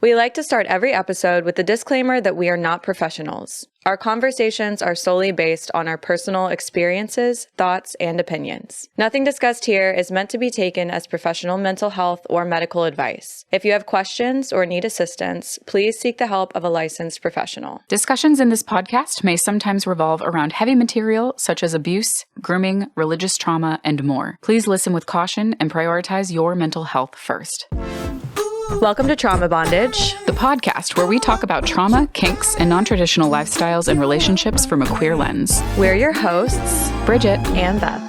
We like to start every episode with the disclaimer that we are not professionals. Our conversations are solely based on our personal experiences, thoughts, and opinions. Nothing discussed here is meant to be taken as professional mental health or medical advice. If you have questions or need assistance, please seek the help of a licensed professional. Discussions in this podcast may sometimes revolve around heavy material such as abuse, grooming, religious trauma, and more. Please listen with caution and prioritize your mental health first. Welcome to Trauma Bondage, the podcast where we talk about trauma, kinks, and non-traditional lifestyles and relationships from a queer lens. We're your hosts, Brigitte and Beth.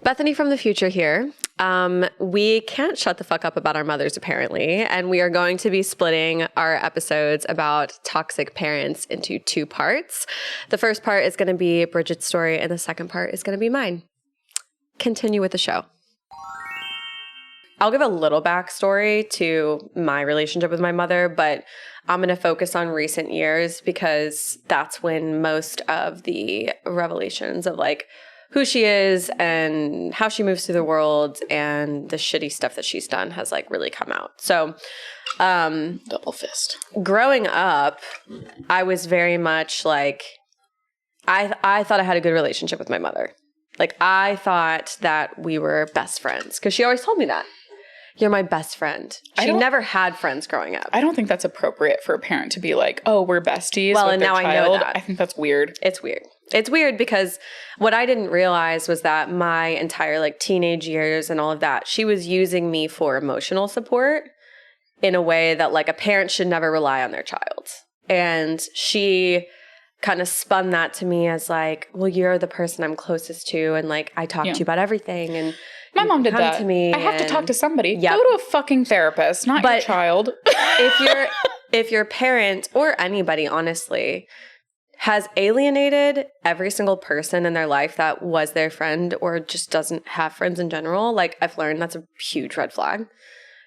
Bethany from the future here. We can't shut the fuck up about our mothers, apparently, and we are going to be splitting our episodes about toxic parents into two parts. The first part is going to be Bridget's story, and the second part is going to be mine. Continue with the show. I'll give a little backstory to my relationship with my mother, but I'm going to focus on recent years because that's when most of the revelations of like who she is and how she moves through the world and the shitty stuff that she's done has like really come out. So, double fist. Growing up, I was very much like, I thought I had a good relationship with my mother. Like, I thought that we were best friends because she always told me that. You're my best friend. She never had friends growing up. I don't think that's appropriate for a parent to be like, oh, we're besties well, with and their now child. I know that. I think that's weird. It's weird. It's weird because what I didn't realize was that my entire like teenage years and all of that, she was using me for emotional support in a way that like a parent should never rely on their child. And she kind of spun that to me as like, well, you're the person I'm closest to, and like I talk to you about everything, and my mom did that. To me, I have to talk to somebody. Yep. Go to a fucking therapist, not your child. if your parent or anybody, honestly, has alienated every single person in their life that was their friend or just doesn't have friends in general, like I've learned that's a huge red flag.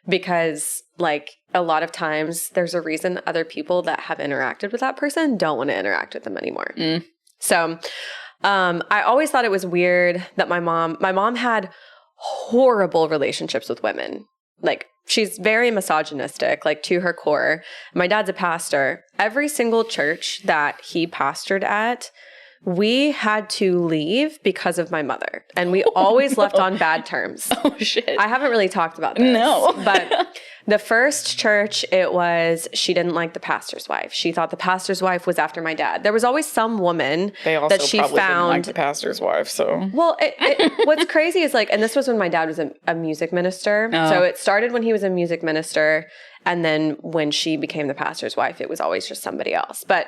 Because like a lot of times there's a reason other people that have interacted with that person don't want to interact with them anymore. So I always thought it was weird that my mom had horrible relationships with women. Like she's very misogynistic, like to her core. My dad's a pastor. Every single church that he pastored at, we had to leave because of my mother. And we always left on bad terms. Oh, shit. I haven't really talked about this. No. But the first church, it was, she didn't like the pastor's wife. She thought the pastor's wife was after my dad. There was always some woman that she probably found. Didn't like the pastor's wife, so. Well, what's crazy is like, and this was when my dad was a music minister. Oh. So it started when he was a music minister. And then when she became the pastor's wife, it was always just somebody else. But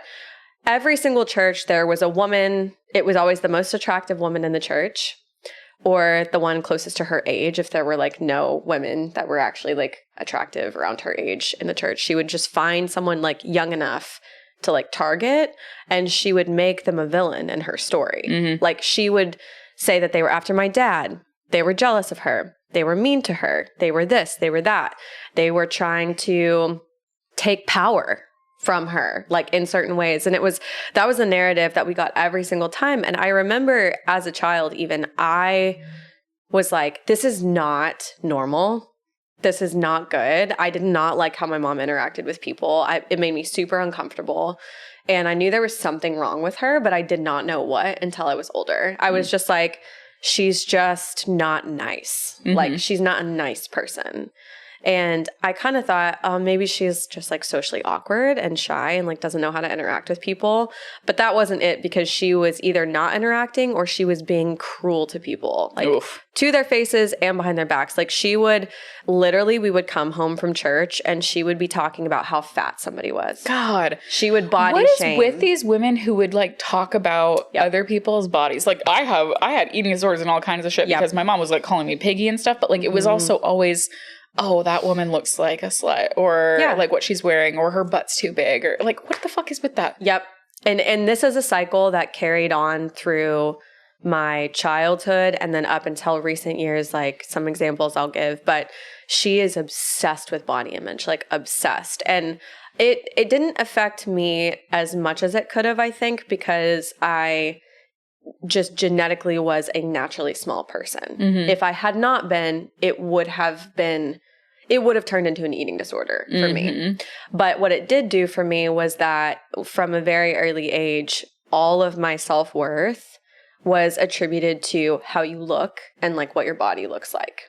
every single church, there was a woman. It was always the most attractive woman in the church or the one closest to her age. If there were like no women that were actually like attractive around her age in the church, she would just find someone like young enough to like target, and she would make them a villain in her story. Mm-hmm. Like she would say that they were after my dad. They were jealous of her. They were mean to her. They were this, they were that. They were trying to take power from her, like in certain ways. And that was a narrative that we got every single time. And I remember as a child, even I was like, this is not normal. This is not good. I did not like how my mom interacted with people. It made me super uncomfortable. And I knew there was something wrong with her, but I did not know what until I was older. I was just like, she's just not nice. Mm-hmm. Like she's not a nice person. And I kind of thought, oh, maybe she's just like socially awkward and shy and like doesn't know how to interact with people. But that wasn't it, because she was either not interacting or she was being cruel to people, like to their faces and behind their backs. Like she would literally, we would come home from church and she would be talking about how fat somebody was. God. She would body shame. What is with these women who would like talk about other people's bodies? Like I had eating disorders and all kinds of shit because my mom was like calling me piggy and stuff. But like it was also always, oh, that woman looks like a slut, or like what she's wearing, or her butt's too big, or like, what the fuck is with that? Yep. And this is a cycle that carried on through my childhood and then up until recent years, like some examples I'll give, but she is obsessed with body image, like obsessed. And it didn't affect me as much as it could have, I think, because I just genetically was a naturally small person. If I had not been, it would have turned into an eating disorder for me. But what it did do for me was that from a very early age, all of my self-worth was attributed to how you look and like what your body looks like.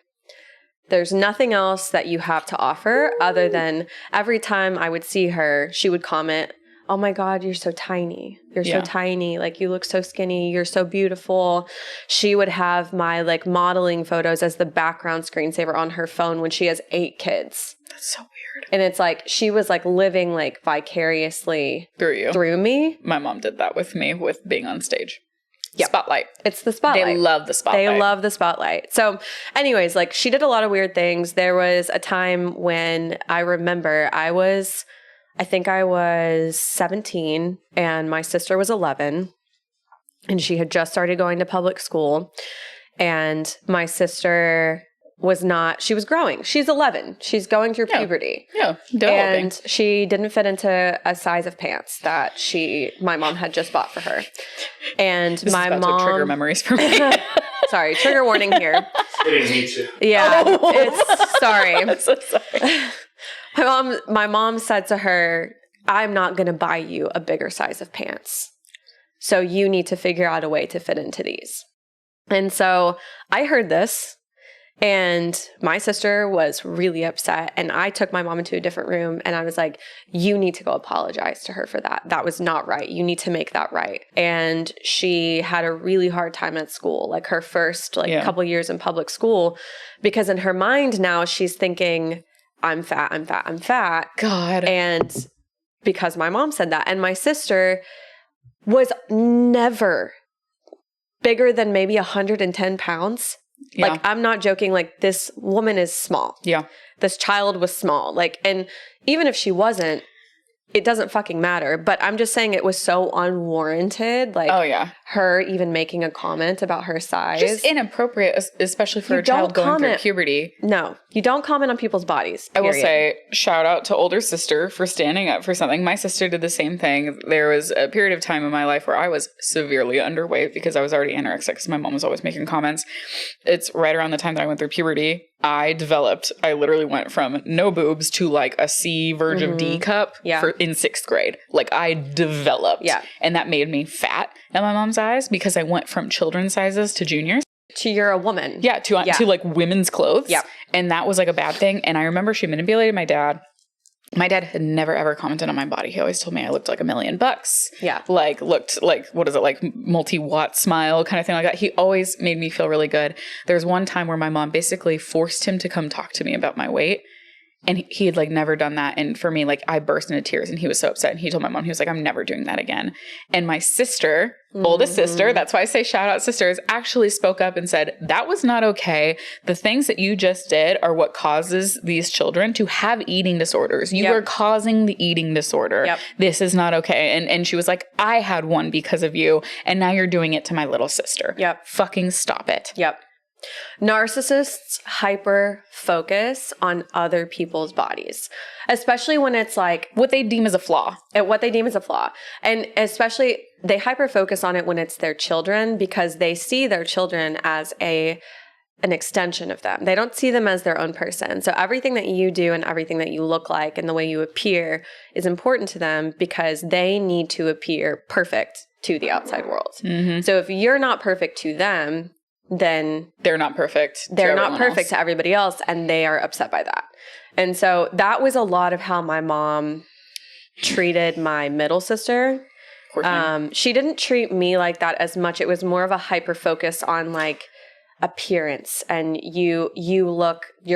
There's nothing else that you have to offer other than every time I would see her, she would comment, "Oh my God, you're so tiny. You're so tiny. Like you look so skinny. You're so beautiful." She would have my like modeling photos as the background screensaver on her phone when she has 8 kids. That's so weird. And it's like, she was like living like vicariously through me. My mom did that with me with being on stage. Yep. Spotlight. It's the spotlight. They love the spotlight. They love the spotlight. So anyways, like she did a lot of weird things. There was a time when I remember I think I was 17 and my sister was 11 and she had just started going to public school, and my sister she was growing. She's 11. She's going through puberty. Yeah. Developing. And she didn't fit into a size of pants that my mom had just bought for her. And this my is about mom to trigger memories for me. Sorry, trigger warning here. Getting me too. Yeah. It's sorry. I'm so sorry. My mom said to her, "I'm not going to buy you a bigger size of pants. So you need to figure out a way to fit into these." And so I heard this, and my sister was really upset, and I took my mom into a different room and I was like, "You need to go apologize to her for that. That was not right. You need to make that right." And she had a really hard time at school, like her first couple years in public school, because in her mind now she's thinking, I'm fat, I'm fat, I'm fat. God. And because my mom said that. And my sister was never bigger than maybe 110 pounds. Yeah. Like, I'm not joking. Like, this woman is small. Yeah. This child was small. Like, and even if she wasn't, it doesn't fucking matter. But I'm just saying it was so unwarranted. Like, oh, yeah. Her even making a comment about her size. Just inappropriate, especially for a child going through puberty. No, you don't comment on people's bodies. I will say, shout out to older sister for standing up for something. My sister did the same thing. There was a period of time in my life where I was severely underweight because I was already anorexic because my mom was always making comments. It's right around the time that I went through puberty. I literally went from no boobs to like a C verge of D cup in 6th grade. Like, I developed. Yeah. And that made me fat in my mom's eyes because I went from children's sizes to juniors. To you're a woman. Yeah, to like women's clothes. Yeah. And that was like a bad thing. And I remember she manipulated my dad. My dad had never ever commented on my body. He always told me I looked like $1 million. Yeah. Like, looked like, what is it, like multi-watt smile kind of thing like that. He always made me feel really good. There's one time where my mom basically forced him to come talk to me about my weight. And he had like never done that. And for me, like, I burst into tears and he was so upset. And he told my mom, he was like, "I'm never doing that again." And my sister, oldest sister, that's why I say shout out sisters, actually spoke up and said, "That was not okay. The things that you just did are what causes these children to have eating disorders. You are causing the eating disorder. Yep. This is not okay." And she was like, "I had one because of you. And now you're doing it to my little sister. Yep. Fucking stop it." Yep. Narcissists hyper focus on other people's bodies, especially when it's like what they deem as a flaw. And especially they hyper focus on it when it's their children, because they see their children as an extension of them. They don't see them as their own person. So everything that you do and everything that you look like and the way you appear is important to them because they need to appear perfect to the outside world. Mm-hmm. So if you're not perfect to them, then they're not perfect. They're not perfect to everybody else, and they are upset by that. And so that was a lot of how my mom treated my middle sister. She didn't treat me like that as much. It was more of a hyper focus on like appearance, and you're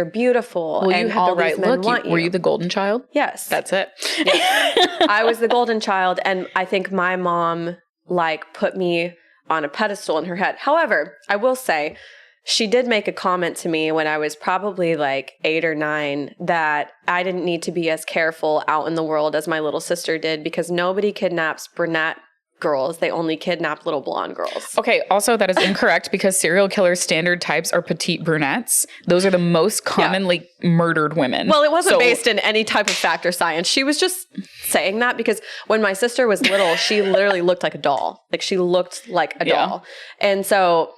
beautiful. Well, and you had the right look. Were you the golden child? Yes. That's it. Yes. I was the golden child, and I think my mom like put me on a pedestal in her head. However, I will say she did make a comment to me when I was probably like 8 or 9 that I didn't need to be as careful out in the world as my little sister did because nobody kidnaps brunette girls. They only kidnap little blonde girls. Okay, also that is incorrect because serial killer standard types are petite brunettes. Those are the most commonly murdered women. Well, it wasn't based in any type of fact or science. She was just saying that because when my sister was little, she literally looked like a doll. Like she looked like a doll. And so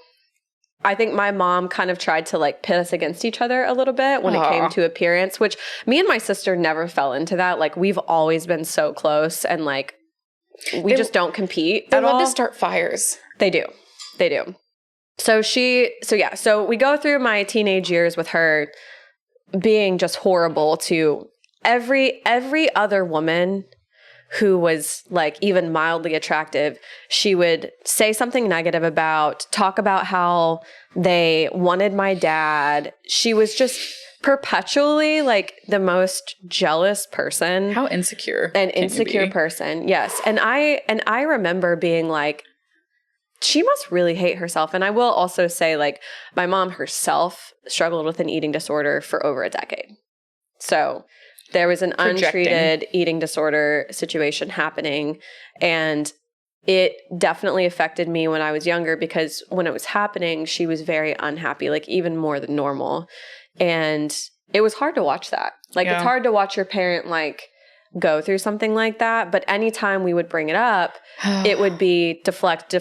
I think my mom kind of tried to like pit us against each other a little bit when it came to appearance, which me and my sister never fell into that. Like we've always been so close and like we just don't compete at all. They love to start fires. They do. They do. So we go through my teenage years with her being just horrible to every other woman who was like even mildly attractive. She would say something negative about, talk about how they wanted my dad. She was just perpetually like the most jealous person. How insecure. An insecure person. Yes. And I remember being like, she must really hate herself. And I will also say like my mom herself struggled with an eating disorder for over a decade. So there was an untreated eating disorder situation happening, and it definitely affected me when I was younger because when it was happening, she was very unhappy, like even more than normal. And it was hard to watch that. Like it's hard to watch your parent like go through something like that. But anytime we would bring it up, it would be deflect.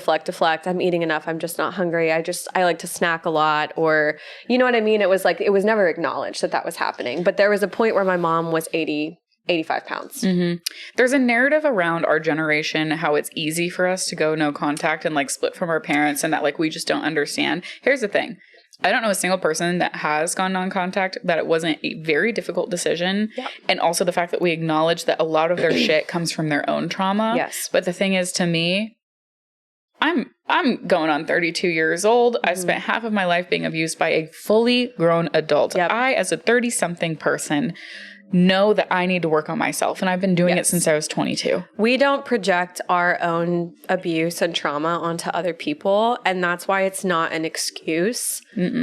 I'm eating enough. I'm just not hungry. I like to snack a lot, or you know what I mean? It was like, it was never acknowledged that was happening. But there was a point where my mom was 85 pounds. Mm-hmm. There's a narrative around our generation, how it's easy for us to go no contact and like split from our parents and that like we just don't understand. Here's the thing. I don't know a single person that has gone non-contact that it wasn't a very difficult decision. Yep. And also the fact that we acknowledge that a lot of their shit comes from their own trauma. Yes. But the thing is, to me, I'm going on 32 years old. I spent half of my life being abused by a fully grown adult. Yep. I, as a 30-something person, know that I need to work on myself. And I've been doing it since I was 22. We don't project our own abuse and trauma onto other people. And that's why it's not an excuse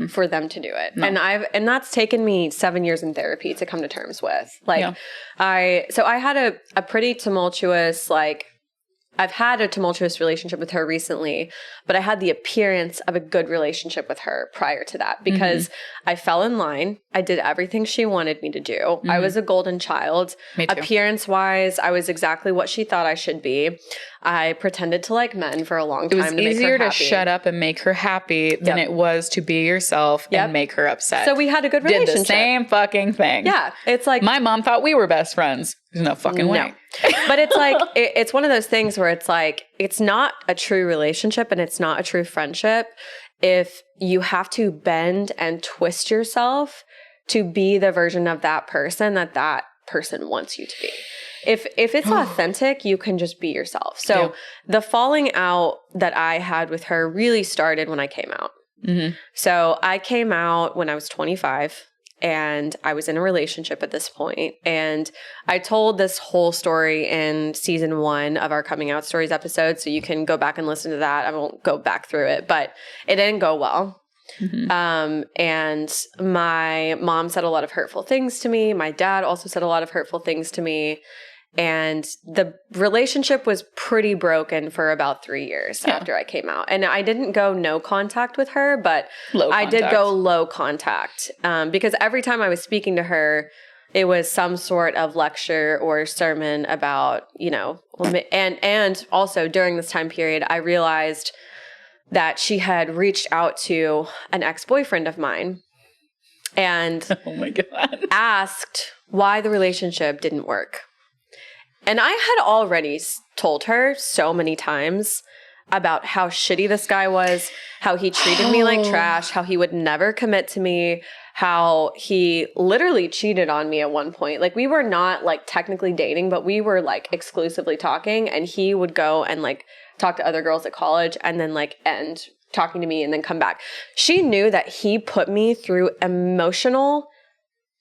for them to do it. No. And that's taken me 7 years in therapy to come to terms with. Like I had a pretty tumultuous, like, I've had a tumultuous relationship with her recently, but I had the appearance of a good relationship with her prior to that because I fell in line. I did everything she wanted me to do. I was a golden child. Me too. Appearance-wise, I was exactly what she thought I should be. I pretended to like men for a long time to make her happy. It was easier to shut up and make her happy than it was to be yourself and make her upset. So we had a good relationship. Did the same fucking thing. Yeah. It's like... My mom thought we were best friends. There's no fucking way. But it's like, it's one of those things where it's like, it's not a true relationship and it's not a true friendship if you have to bend and twist yourself to be the version of that person that person wants you to be. If it's authentic, you can just be yourself. So the falling out that I had with her really started when I came out. So I came out when I was 25. And I was in a relationship at this point. And I told this whole story in season 1 of our Coming Out Stories episode. So you can go back and listen to that. I won't go back through it, but it didn't go well. And my mom said a lot of hurtful things to me. My dad also said a lot of hurtful things to me. And the relationship was pretty broken for about 3 years after I came out. And I didn't go no contact with her, but I did go low contact because every time I was speaking to her, it was some sort of lecture or sermon about, you know, and also during this time period, I realized that she had reached out to an ex-boyfriend of mine and oh my God, asked why the relationship didn't work. And I had already told her so many times about how shitty this guy was, how he treated me like trash, how he would never commit to me, how he literally cheated on me at one point. Like we were not like technically dating, but we were like exclusively talking, and he would go and like talk to other girls at college and then like end talking to me and then come back. She knew that he put me through an emotional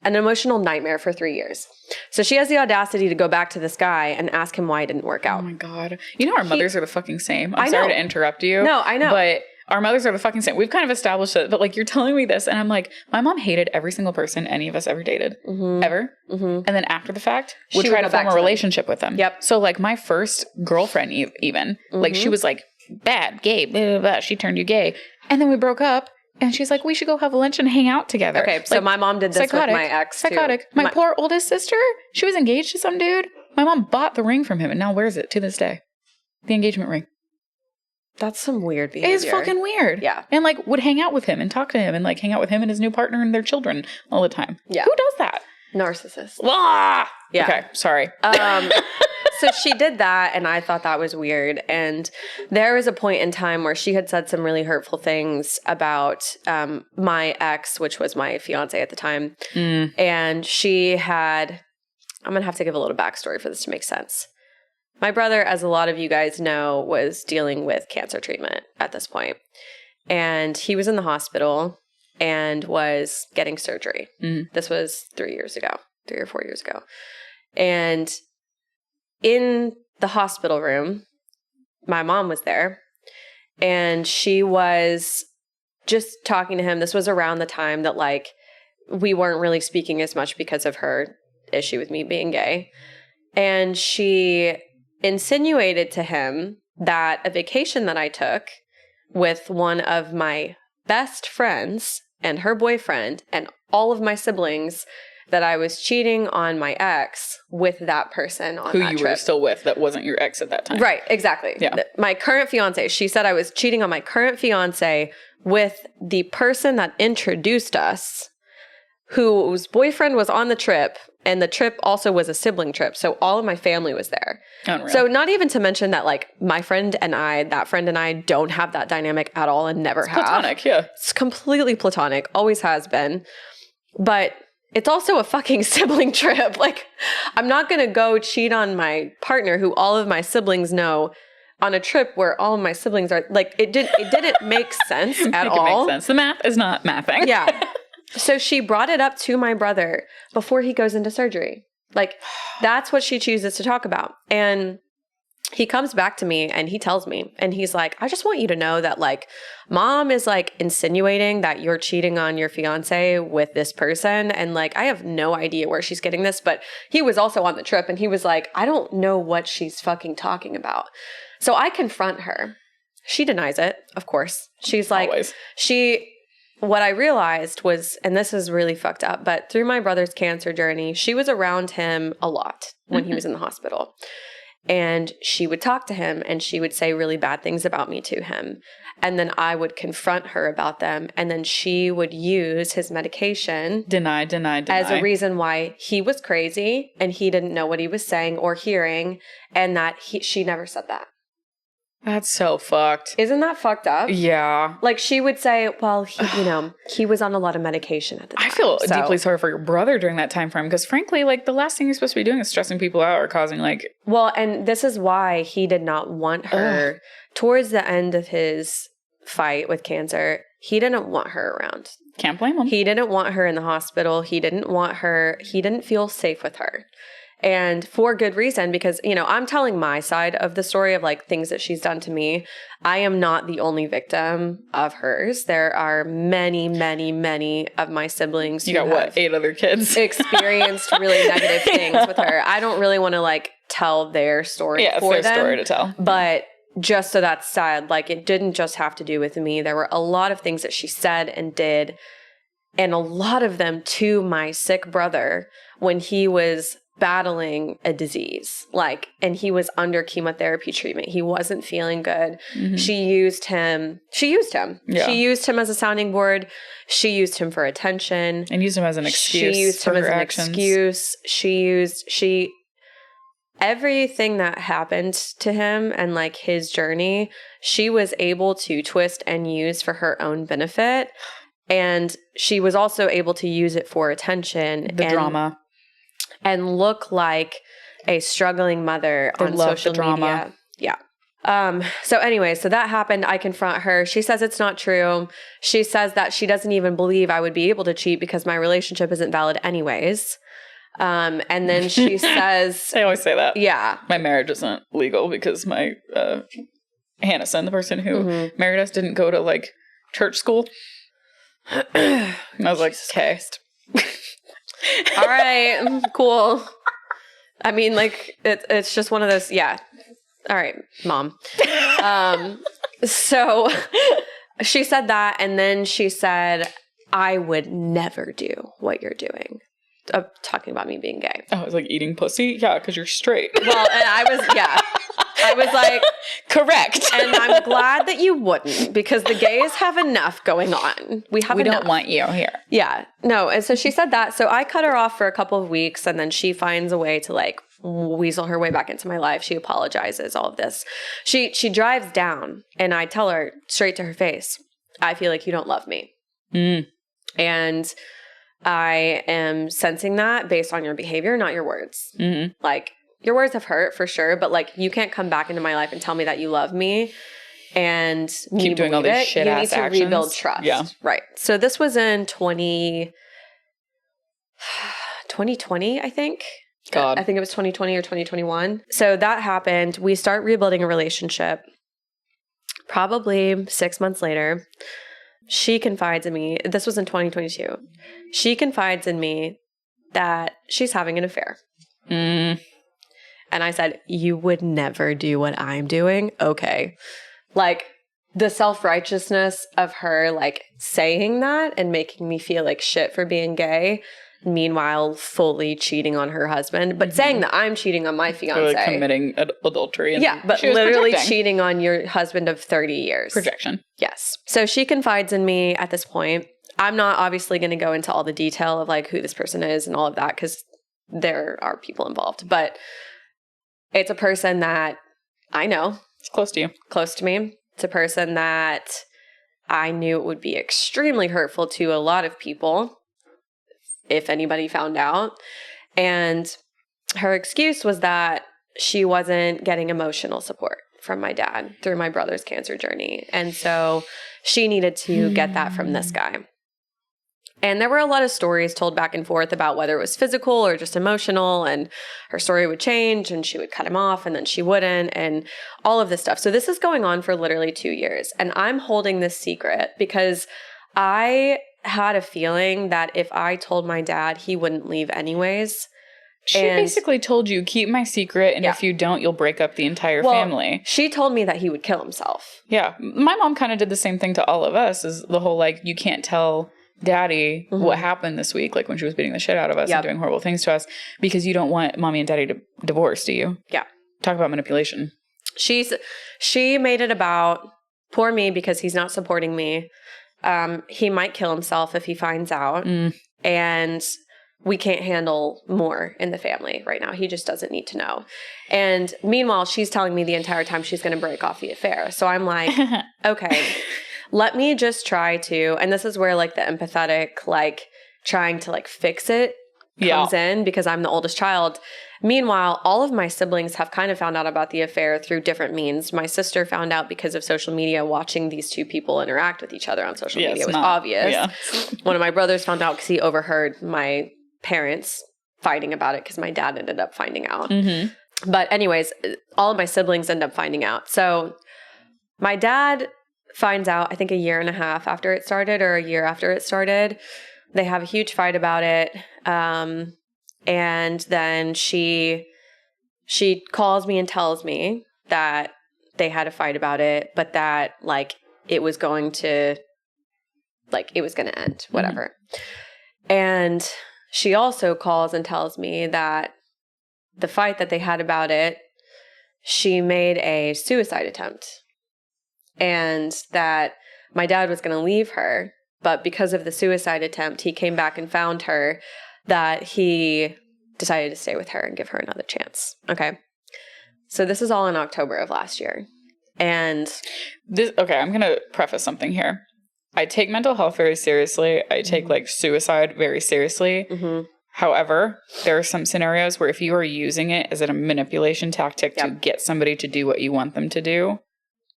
nightmare for 3 years. So she has the audacity to go back to this guy and ask him why it didn't work out. Oh my God. You know, our mothers are the fucking same. I'm sorry to interrupt you. No, I know. But Our mothers are the fucking same. We've kind of established it, but like you're telling me this, and I'm like, my mom hated every single person any of us ever dated, ever. And then after the fact, would try to form a relationship with them. Yep. So like my first girlfriend, even like she was like bad, gay, blah, blah, blah. She turned you gay, and then we broke up. And she's like, we should go have lunch and hang out together. Okay, so my mom did this with my ex, too. My poor oldest sister, she was engaged to some dude. My mom bought the ring from him and now wears it to this day. The engagement ring. That's some weird behavior. It's fucking weird. Yeah. And like would hang out with him and talk to him and like hang out with him and his new partner and their children all the time. Yeah. Who does that? Narcissist. Ah! Yeah. Okay, sorry. So she did that, and I thought that was weird. And there was a point in time where she had said some really hurtful things about my ex, which was my fiance at the time. And she had, I'm going to have to give a little backstory for this to make sense. My brother, as a lot of you guys know, was dealing with cancer treatment at this point. And he was in the hospital and was getting surgery. This was 3 or 4 years ago. And in the hospital room, my mom was there, and she was just talking to him. This was around the time that, like, we weren't really speaking as much because of her issue with me being gay. And she insinuated to him that a vacation that I took with one of my best friends and her boyfriend and all of my siblings, that I was cheating on my ex with that person on who that you trip. were still with that wasn't your ex at that time. Right, exactly. Yeah. My current fiance, she said I was cheating on my current fiance with the person that introduced us, whose boyfriend was on the trip, and the trip also was a sibling trip, so all of my family was there. Unreal. So not even to mention that, like, my friend and I, that friend and I don't have that dynamic at all and never have. Platonic, yeah. It's completely platonic, always has been. But it's also a fucking sibling trip. Like, I'm not going to go cheat on my partner who all of my siblings know on a trip where all of my siblings are, like, it didn't make sense at all. It makes sense. The math is not mathing. Yeah. So she brought it up to my brother before he goes into surgery. Like, that's what she chooses to talk about. And he comes back to me and he tells me, and he's like, I just want you to know that, like, mom is, like, insinuating that you're cheating on your fiance with this person. And, like, I have no idea where she's getting this, but he was also on the trip and he was like, I don't know what she's fucking talking about. So I confront her. She denies it, of course. She's like, always. What I realized was, and this is really fucked up, but through my brother's cancer journey, she was around him a lot when he was in the hospital. And she would talk to him and she would say really bad things about me to him. And then I would confront her about them. And then she would use his medication. Deny. As a reason why he was crazy and he didn't know what he was saying or hearing. And that she never said that. That's so fucked. Isn't that fucked up? Yeah. Like, she would say, well, he was on a lot of medication at the time. I feel deeply sorry for your brother during that time frame because, frankly, like, the last thing you're supposed to be doing is stressing people out or causing, like... Well, and this is why he did not want her. Towards the end of his fight with cancer, he didn't want her around. Can't blame him. He didn't want her in the hospital. He didn't want her. He didn't feel safe with her. And for good reason, because, I'm telling my side of the story of, like, things that she's done to me. I am not the only victim of hers. There are many, many, many of my siblings who got 8 other kids experienced really negative things with her. I don't really want to, like, tell their story for them. Story to tell. But just so that's said, like, it didn't just have to do with me. There were a lot of things that she said and did, and a lot of them to my sick brother when he was battling a disease, like, and he was under chemotherapy treatment. He wasn't feeling good. Mm-hmm. She used him. Yeah. She used him as a sounding board. She used him for attention. And used him as an excuse. She used him as an excuse. Everything that happened to him and, like, his journey, she was able to twist and use for her own benefit. And she was also able to use it for attention. Drama. And look like a struggling mother on social media. Yeah. So anyway, so that happened. I confront her. She says it's not true. She says that she doesn't even believe I would be able to cheat because my relationship isn't valid anyways. And then she says... I always say that. Yeah. My marriage isn't legal because my Hannison, the person who married us, didn't go to like church school. And I was like, okay. All right, cool. I mean, like, it's just one of those, yeah. All right, Mom. So she said that, and then she said, I would never do what you're doing. Talking about me being gay. I was like, eating pussy? Yeah, because you're straight. Well, and I was like, correct. And I'm glad that you wouldn't, because the gays have enough going on. We don't want you here. Yeah. No. And so she said that. So I cut her off for a couple of weeks, and then she finds a way to like weasel her way back into my life. She apologizes, all of this. She drives down, and I tell her straight to her face, I feel like you don't love me. And I am sensing that based on your behavior, not your words. Like, your words have hurt for sure, but like, you can't come back into my life and tell me that you love me and keep doing all these shit ass actions. You need to rebuild trust. Yeah. Right. So this was in 2020, I think. God. I think it was 2020 or 2021. So that happened. We start rebuilding a relationship. Probably 6 months later, she confides in me. This was in 2022. She confides in me that she's having an affair. And I said, you would never do what I'm doing? Okay. Like, the self-righteousness of her, like, saying that and making me feel like shit for being gay, meanwhile fully cheating on her husband, but saying that I'm cheating on my fiance. Or like committing adultery. And yeah, but literally cheating on your husband of 30 years. Projection. Yes. So she confides in me at this point. I'm not obviously going to go into all the detail of, like, who this person is and all of that, because there are people involved. But it's a person that I know. It's close to you. Close to me. It's a person that I knew it would be extremely hurtful to a lot of people if anybody found out. And her excuse was that she wasn't getting emotional support from my dad through my brother's cancer journey. And so she needed to get that from this guy. And there were a lot of stories told back and forth about whether it was physical or just emotional, and her story would change and she would cut him off and then she wouldn't, and all of this stuff. So this is going on for literally 2 years, and I'm holding this secret because I had a feeling that if I told my dad, he wouldn't leave anyways. She basically told you, keep my secret, and if you don't, you'll break up the entire family. She told me that he would kill himself. Yeah. My mom kind of did the same thing to all of us, is the whole, like, you can't tell Daddy what happened this week, like when she was beating the shit out of us and doing horrible things to us, because you don't want Mommy and Daddy to divorce, do you? Yeah. Talk about manipulation. She made it about poor me because he's not supporting me. He might kill himself if he finds out. And we can't handle more in the family right now. He just doesn't need to know. And meanwhile, she's telling me the entire time she's going to break off the affair. So I'm like, okay, let me just try to, and this is where like the empathetic, like trying to like fix it comes in, because I'm the oldest child. Meanwhile, all of my siblings have kind of found out about the affair through different means. My sister found out because of social media, watching these two people interact with each other on social media. It was obvious. Yeah. One of my brothers found out because he overheard my parents fighting about it because my dad ended up finding out. But anyways, all of my siblings end up finding out. So my dad finds out, I think, a year and a half after it started, or a year after it started. They have a huge fight about it. And then she calls me and tells me that they had a fight about it, but that like it was going to end, whatever. And she also calls and tells me that the fight that they had about it, she made a suicide attempt. And that my dad was going to leave her, but because of the suicide attempt, he came back and found her, that he decided to stay with her and give her another chance. Okay. So this is all in October of last year. And I'm going to preface something here. I take mental health very seriously. I take like suicide very seriously. However, there are some scenarios where if you are using it as a manipulation tactic to get somebody to do what you want them to do,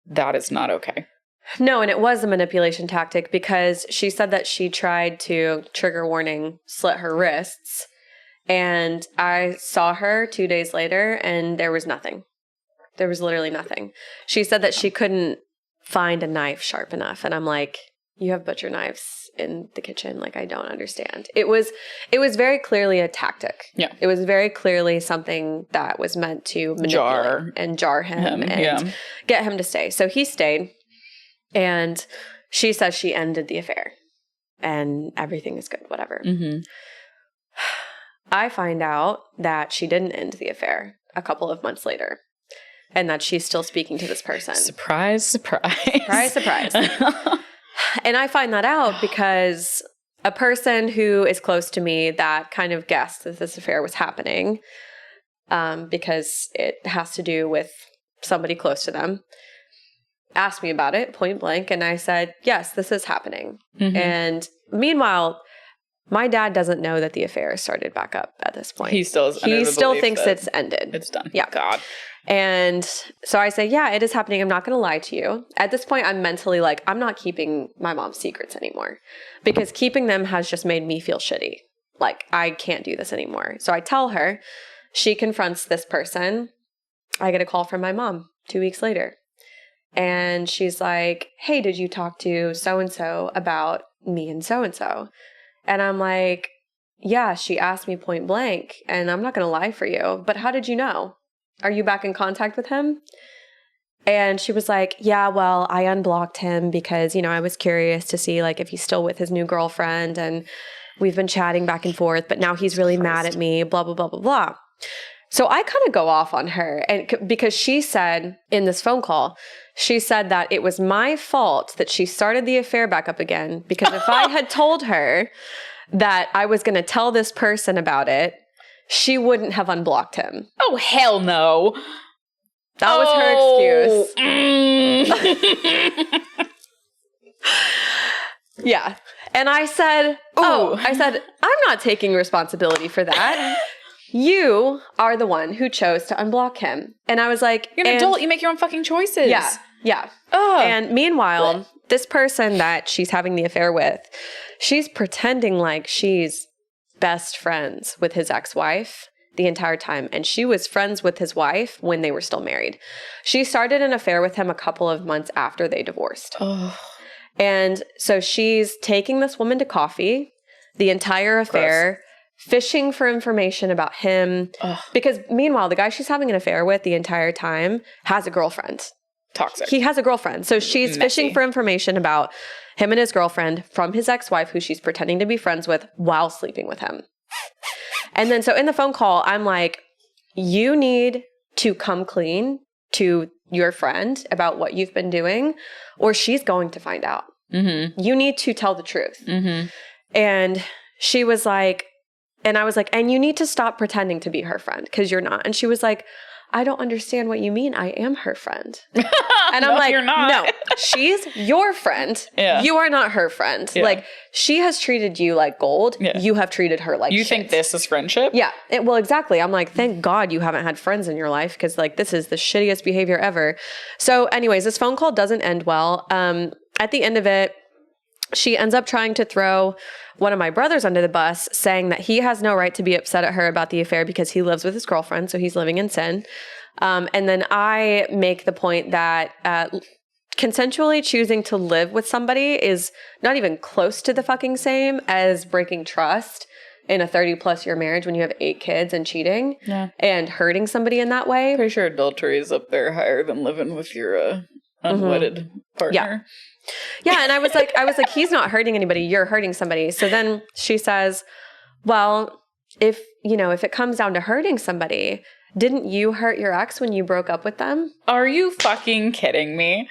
that is not okay. No, and it was a manipulation tactic, because she said that she tried to, trigger warning, slit her wrists. And I saw her 2 days later and there was nothing. There was literally nothing. She said that she couldn't find a knife sharp enough. And I'm like, you have butcher knives in the kitchen. Like, I don't understand. It was very clearly a tactic. Yeah. It was very clearly something that was meant to manipulate jar him and get him to stay. So he stayed, and she says she ended the affair and everything is good, whatever. Mm-hmm. I find out that she didn't end the affair a couple of months later, and that she's still speaking to this person. Surprise, surprise. Surprise, surprise. And I find that out because a person who is close to me that kind of guessed that this affair was happening, because it has to do with somebody close to them, asked me about it point blank. And I said, yes, this is happening. Mm-hmm. And meanwhile, my dad doesn't know that the affair started back up at this point. He still thinks it's ended. It's done. Yeah. God. And so I say, yeah, it is happening. I'm not going to lie to you. At this point, I'm mentally like, I'm not keeping my mom's secrets anymore, because keeping them has just made me feel shitty. Like, I can't do this anymore. So I tell her, she confronts this person. I get a call from my mom 2 weeks later. And she's like, hey, did you talk to so-and-so about me and so-and-so? And I'm like, yeah, she asked me point blank, and I'm not going to lie for you, but how did you know? Are you back in contact with him? And she was like, yeah, well, I unblocked him because, I was curious to see like if he's still with his new girlfriend, and we've been chatting back and forth, but now he's really mad at me, blah, blah, blah, blah, blah. So I kind of go off on her, and because she said in this phone call, she said that it was my fault that she started the affair back up again, because if I had told her that I was going to tell this person about it, she wouldn't have unblocked him. Oh, hell no. That was her excuse. Yeah. And I said, I'm not taking responsibility for that. You are the one who chose to unblock him. And I was like, you're an adult. You make your own fucking choices. Yeah. Yeah. Ugh. And meanwhile, this person that she's having the affair with, she's pretending like she's best friends with his ex-wife the entire time. And she was friends with his wife when they were still married. She started an affair with him a couple of months after they divorced. Oh. And so she's taking this woman to coffee the entire affair, fishing for information about him. Ugh. Because meanwhile, the guy she's having an affair with the entire time has a girlfriend. Toxic. He has a girlfriend. So she's fishing for information about him and his girlfriend from his ex-wife, who she's pretending to be friends with while sleeping with him. And then so in the phone call, I'm like, you need to come clean to your friend about what you've been doing, or she's going to find out. Mm-hmm. You need to tell the truth. Mm-hmm. And she was like, and I was like, and you need to stop pretending to be her friend, because you're not. And she was like, I don't understand what you mean. I am her friend. And I'm like, you're not. No, she's your friend. Yeah. You are not her friend. Yeah. Like, she has treated you like gold. Yeah. You have treated her like you shit. Think this is friendship? Yeah. Well, exactly. I'm like, thank God you haven't had friends in your life, because like, this is the shittiest behavior ever. So anyways, this phone call doesn't end well. At the end of it, she ends up trying to throw one of my brothers under the bus, saying that he has no right to be upset at her about the affair because he lives with his girlfriend, so he's living in sin. And then I make the point that consensually choosing to live with somebody is not even close to the fucking same as breaking trust in a 30-plus year marriage when you have 8 kids and cheating and hurting somebody in that way. Pretty sure adultery is up there higher than living with your unwedded partner. Yeah. Yeah, and I was like, he's not hurting anybody, you're hurting somebody. So then she says, well, if it comes down to hurting somebody, didn't you hurt your ex when you broke up with them? Are you fucking kidding me?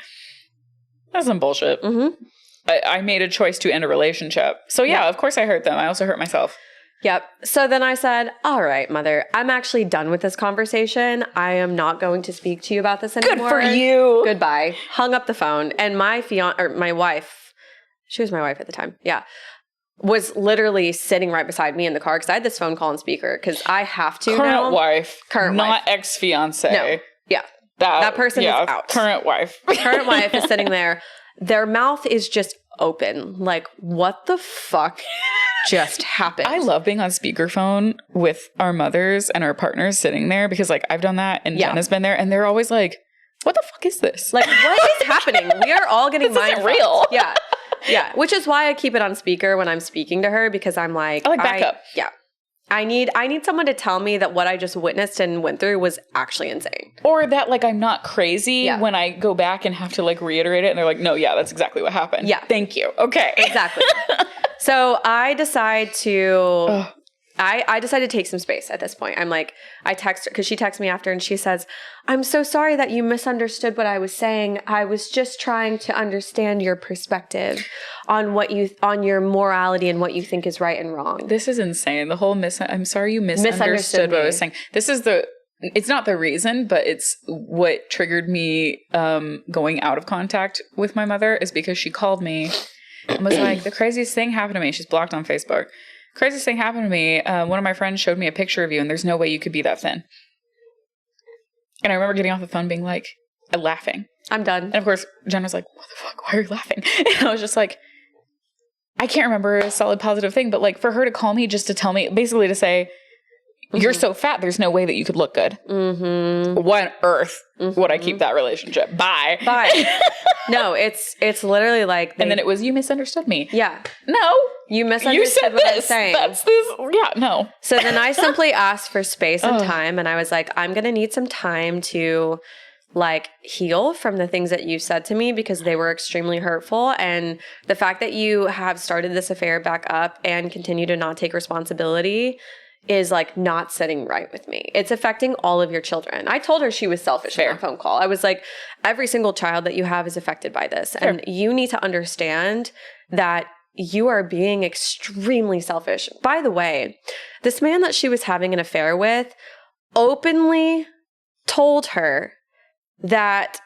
That's some bullshit. Mm-hmm. I made a choice to end a relationship. So yeah, of course I hurt them. I also hurt myself. Yep. So then I said, all right, mother, I'm actually done with this conversation. I am not going to speak to you about this anymore. Good for you. Goodbye. Hung up the phone. And my wife, she was my wife at the time. Yeah. Was literally sitting right beside me in the car, because I had this phone call on speaker, because I have to now. Current wife. Not ex-fiance. No. Yeah. That person is out. Current wife. Current wife is sitting there. Their mouth is just open. Like, what the fuck just happened. I love being on speakerphone with our mothers and our partners sitting there because like I've done that and Jen has been there and they're always like, what the fuck is this? Like, what is happening? We are all getting this isn't real. Yeah. Yeah. Which is why I keep it on speaker when I'm speaking to her because I'm like, I like backup. Yeah. I need someone to tell me that what I just witnessed and went through was actually insane. Or that like I'm not crazy when I go back and have to like reiterate it and they're like, no, yeah, that's exactly what happened. Yeah. Thank you. Okay. Exactly. So I decide to I decided to take some space at this point. I'm like, I text her because she texts me after and she says, I'm so sorry that you misunderstood what I was saying. I was just trying to understand your perspective on on your morality and what you think is right and wrong. This is insane. The whole I'm sorry you misunderstood what I was saying. This is it's not the reason, but it's what triggered me going out of contact with my mother is because she called me and was like, the craziest thing happened to me. She's blocked on Facebook. Craziest thing happened to me. One of my friends showed me a picture of you and there's no way you could be that thin. And I remember getting off the phone being like, laughing. I'm done. And of course, Jen was like, what the fuck? Why are you laughing? And I was just like, I can't remember a solid positive thing, but like for her to call me just to tell me, basically to say, you're so fat, there's no way that you could look good. Mm-hmm. Why on earth would I keep that relationship? Bye. No, it's literally like... and then it was, you misunderstood me. Yeah. No. You misunderstood what I'm saying. That's this. Yeah, no. So then I simply asked for space and time, and I was like, I'm going to need some time to like heal from the things that you said to me because they were extremely hurtful. And the fact that you have started this affair back up and continue to not take responsibility is like not sitting right with me. It's affecting all of your children. I told her she was selfish in that phone call. I was like, every single child that you have is affected by this. Fair. And you need to understand that you are being extremely selfish. By the way, this man that she was having an affair with openly told her that,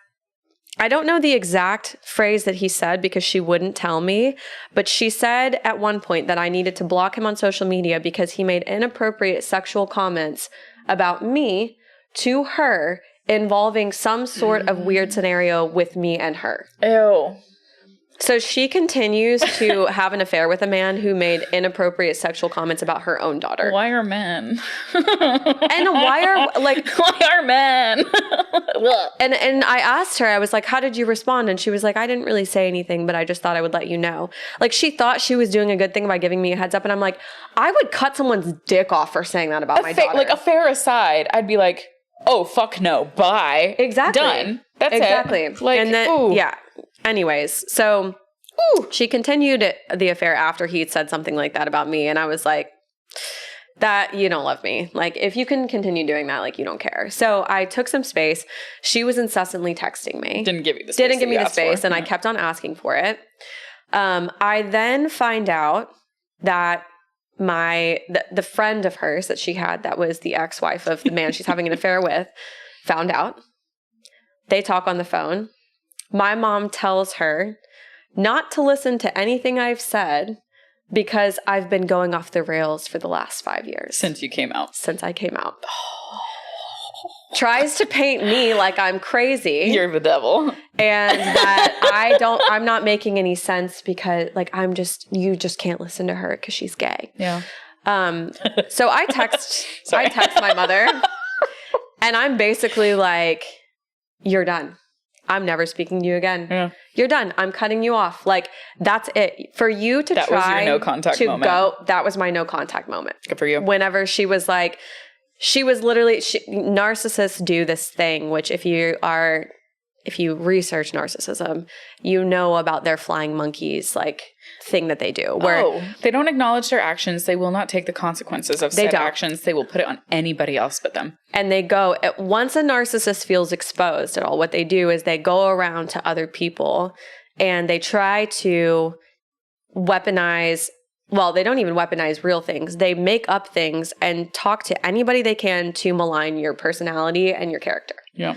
I don't know the exact phrase that he said because she wouldn't tell me, but she said at one point that I needed to block him on social media because he made inappropriate sexual comments about me to her involving some sort of weird scenario with me and her. Ew. So she continues to have an affair with a man who made inappropriate sexual comments about her own daughter. Why are men? And why are men? and I asked her, I was like, how did you respond? And she was like, I didn't really say anything, but I just thought I would let you know. Like she thought she was doing a good thing by giving me a heads up. And I'm like, I would cut someone's dick off for saying that about my daughter. Like affair aside, I'd be like, oh, fuck no. Bye. Exactly. Done. That's exactly. it. Like, and then, yeah. Anyways, so she continued the affair after he said something like that about me. And I was like, that you don't love me. Like, if you can continue doing that, like, you don't care. So I took some space. She was incessantly texting me. Didn't give you the space. Didn't give me the space. And I kept on asking for it. I then find out that the friend of hers that she had, that was the ex-wife of the man she's having an affair with, found out. They talk on the phone. My mom tells her not to listen to anything I've said because I've been going off the rails for the last 5 years. Since you came out. Since I came out. Tries to paint me like I'm crazy. You're the devil. And that I'm not making any sense because like you just can't listen to her because she's gay. Yeah. So I text my mother and I'm basically like, you're done. I'm never speaking to you again. Yeah. You're done. I'm cutting you off. Like, that's it. For you to that try was your no contact to moment. go, that was my no contact moment. Good for you. Whenever she was like, narcissists do this thing, which if you research narcissism, you know about their flying monkeys, like, thing that they do. Where they don't acknowledge their actions. They will not take the consequences of said actions. They will put it on anybody else but them. And they go, once a narcissist feels exposed at all, what they do is they go around to other people and they try to weaponize, well, they don't even weaponize real things. They make up things and talk to anybody they can to malign your personality and your character. Yeah.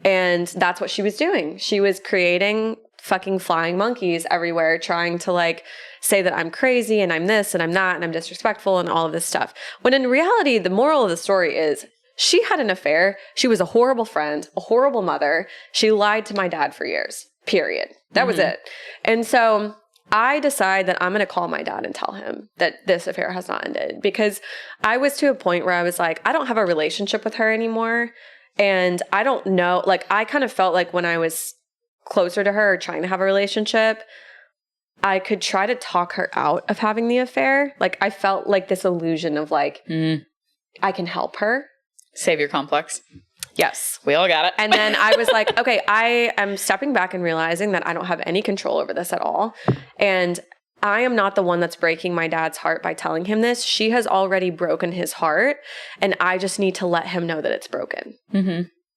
And that's what she was doing. She was creating fucking flying monkeys everywhere, trying to like say that I'm crazy and I'm this and I'm that and I'm disrespectful and all of this stuff. When in reality, the moral of the story is she had an affair. She was a horrible friend, a horrible mother. She lied to my dad for years, period. That was it. And so I decide that I'm going to call my dad and tell him that this affair has not ended, because I was to a point where I was like, I don't have a relationship with her anymore. And I don't know, like, I kind of felt like when I was closer to her or trying to have a relationship, I could try to talk her out of having the affair. Like, I felt like this illusion of like, I can help her. Savior complex. Yes. We all got it. And then I was like, okay, I am stepping back and realizing that I don't have any control over this at all. And I am not the one that's breaking my dad's heart by telling him this. She has already broken his heart, and I just need to let him know that it's broken.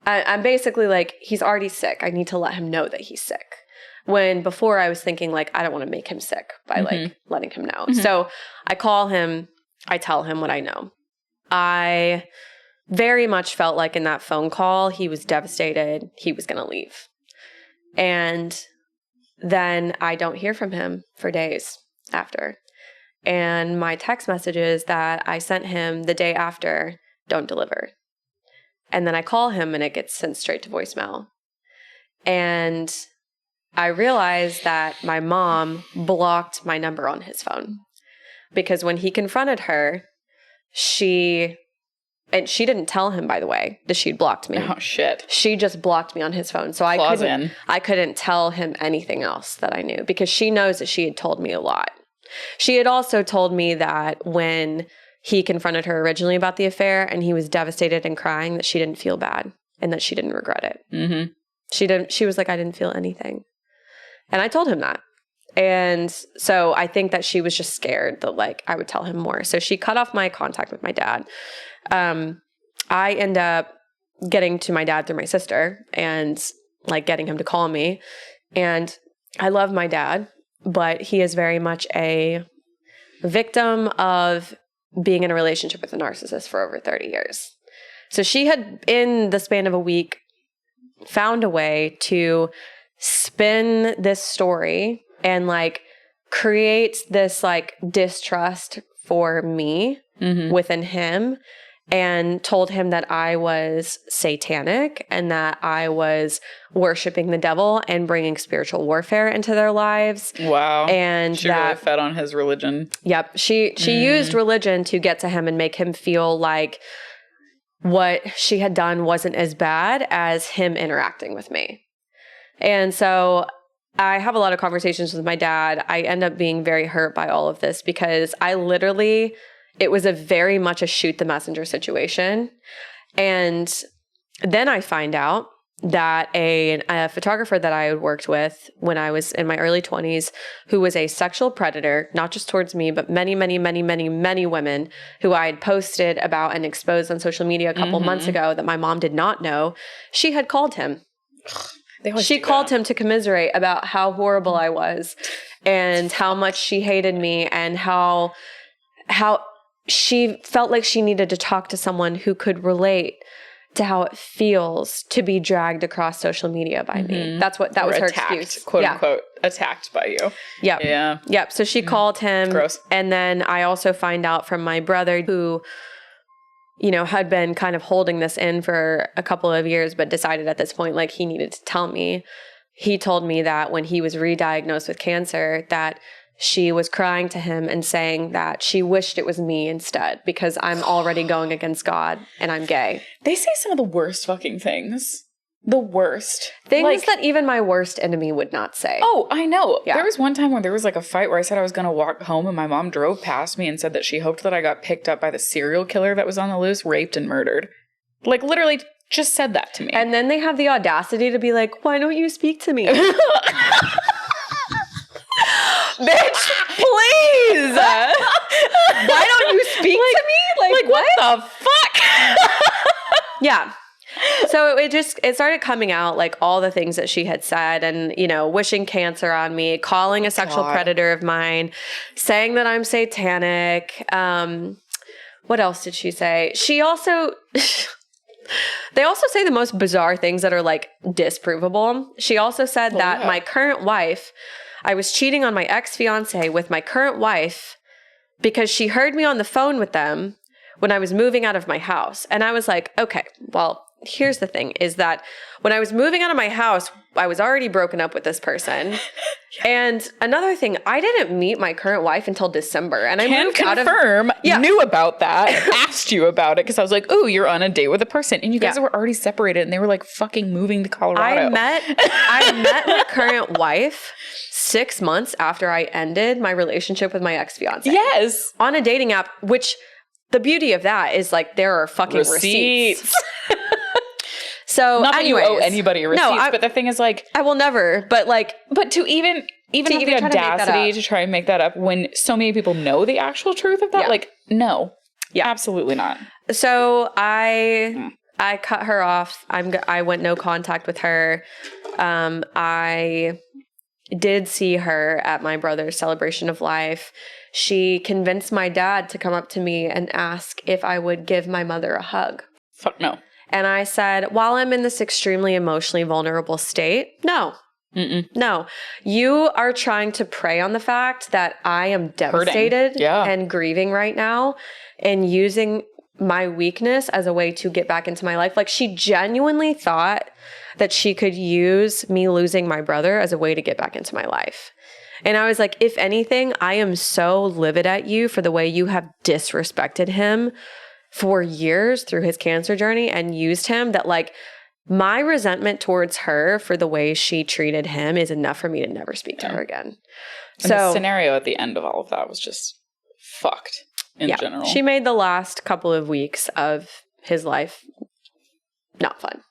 I'm basically like, he's already sick. I need to let him know that he's sick. When before I was thinking like, I don't want to make him sick by like letting him know. So I call him, I tell him what I know. I very much felt like in that phone call, he was devastated. He was going to leave. And then I don't hear from him for days after. And my text messages that I sent him the day after don't deliver. And then I call him and it gets sent straight to voicemail. And I realized that my mom blocked my number on his phone. Because when he confronted her, she didn't tell him, by the way, that she'd blocked me. Oh, shit. She just blocked me on his phone. So I couldn't tell him anything else that I knew, because she knows that she had told me a lot. She had also told me that when he confronted her originally about the affair and he was devastated and crying, that she didn't feel bad and that she didn't regret it. She was like, I didn't feel anything. And I told him that. And so I think that she was just scared that like I would tell him more. So she cut off my contact with my dad. I end up getting to my dad through my sister and like getting him to call me. And I love my dad, but he is very much a victim of being in a relationship with a narcissist for over 30 years. So she had, in the span of a week, found a way to spin this story and like create this like distrust for me within him, and told him that I was satanic and that I was worshiping the devil and bringing spiritual warfare into their lives. Wow. And she really fed on his religion. Yep. She used religion to get to him and make him feel like what she had done wasn't as bad as him interacting with me. And so I have a lot of conversations with my dad. I end up being very hurt by all of this because it was a very much a shoot the messenger situation. And then I find out that a photographer that I had worked with when I was in my early 20s, who was a sexual predator, not just towards me, but many, many, many, many, many women who I had posted about and exposed on social media a couple months ago that my mom did not know, she had called him. She called him to commiserate about how horrible I was and how much she hated me and how she felt like she needed to talk to someone who could relate to how it feels to be dragged across social media by me. That was her excuse. Quote unquote, attacked by you. Yep. Yeah. Yep. So she called him. Gross. And then I also find out from my brother, who, had been kind of holding this in for a couple of years, but decided at this point, like, he needed to tell me. He told me that when he was re-diagnosed with cancer, that she was crying to him and saying that she wished it was me instead because I'm already going against God and I'm gay. They say some of the worst fucking things. The worst. Things that even my worst enemy would not say. Oh, I know. Yeah. There was one time when there was like a fight where I said I was going to walk home and my mom drove past me and said that she hoped that I got picked up by the serial killer that was on the loose, raped and murdered. Like, literally just said that to me. And then they have the audacity to be like, why don't you speak to me? Bitch, please. Why don't you speak to me? Like what the fuck? Yeah. So it started coming out, like, all the things that she had said and, wishing cancer on me, calling a sexual predator of mine, saying that I'm satanic. What else did she say? She also... They also say the most bizarre things that are, like, disprovable. She also said that my current wife... I was cheating on my ex-fiance with my current wife because she heard me on the phone with them when I was moving out of my house. And I was like, okay, well, here's the thing is that when I was moving out of my house, I was already broken up with this person. And another thing, I didn't meet my current wife until December. And I moved out of... knew about that, asked you about it because I was like, ooh, you're on a date with a person. And you guys were already separated and they were like fucking moving to Colorado. I met my current wife 6 months after I ended my relationship with my ex-fiance. Yes. On a dating app, which the beauty of that is like there are fucking receipts. So not that you owe anybody a receipt, but the thing is like I will never, but to even have the audacity to try and make that up when so many people know the actual truth of that, like no, absolutely not. So I cut her off. I went no contact with her. I did see her at my brother's celebration of life. She convinced my dad to come up to me and ask if I would give my mother a hug. Fuck no. And I said, while I'm in this extremely emotionally vulnerable state, no. No. You are trying to prey on the fact that I am devastated and grieving right now and using my weakness as a way to get back into my life. Like she genuinely thought that she could use me losing my brother as a way to get back into my life. And I was like, if anything, I am so livid at you for the way you have disrespected him for years through his cancer journey and used him that like my resentment towards her for the way she treated him is enough for me to never speak to her again. And the scenario at the end of all of that was just fucked in general. She made the last couple of weeks of his life not fun.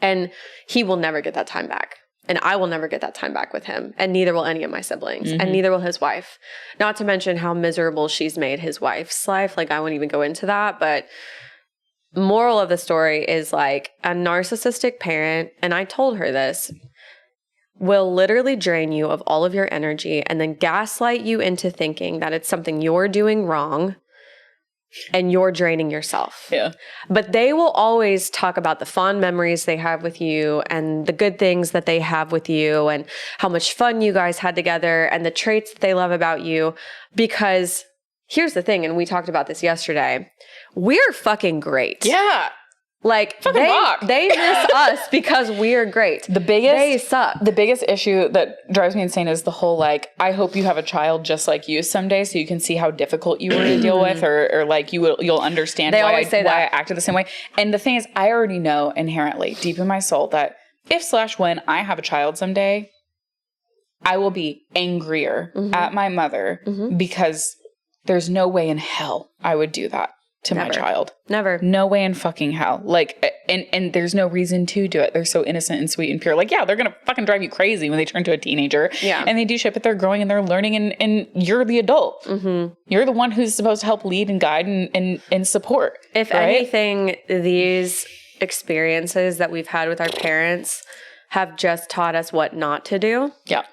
And he will never get that time back. And I will never get that time back with him. And neither will any of my siblings. And neither will his wife. Not to mention how miserable she's made his wife's life. Like, I won't even go into that. But moral of the story is like a narcissistic parent, and I told her this, will literally drain you of all of your energy and then gaslight you into thinking that it's something you're doing wrong. And you're draining yourself. Yeah. But they will always talk about the fond memories they have with you and the good things that they have with you and how much fun you guys had together and the traits that they love about you. Because here's the thing, and we talked about this yesterday, we're fucking great. Yeah. Like they miss us because we're great. They suck. The biggest issue that drives me insane is the whole like, I hope you have a child just like you someday so you can see how difficult you were to deal with or like you'll understand why I acted the same way. And the thing is, I already know inherently deep in my soul that if/when I have a child someday, I will be angrier at my mother because there's no way in hell I would do that to my child. Never. No way in fucking hell. Like, and there's no reason to do it. They're so innocent and sweet and pure. Like, yeah, they're going to fucking drive you crazy when they turn to a teenager. Yeah. And they do shit, but they're growing and they're learning and you're the adult. You're the one who's supposed to help lead and guide and support. If anything, these experiences that we've had with our parents have just taught us what not to do. Yeah.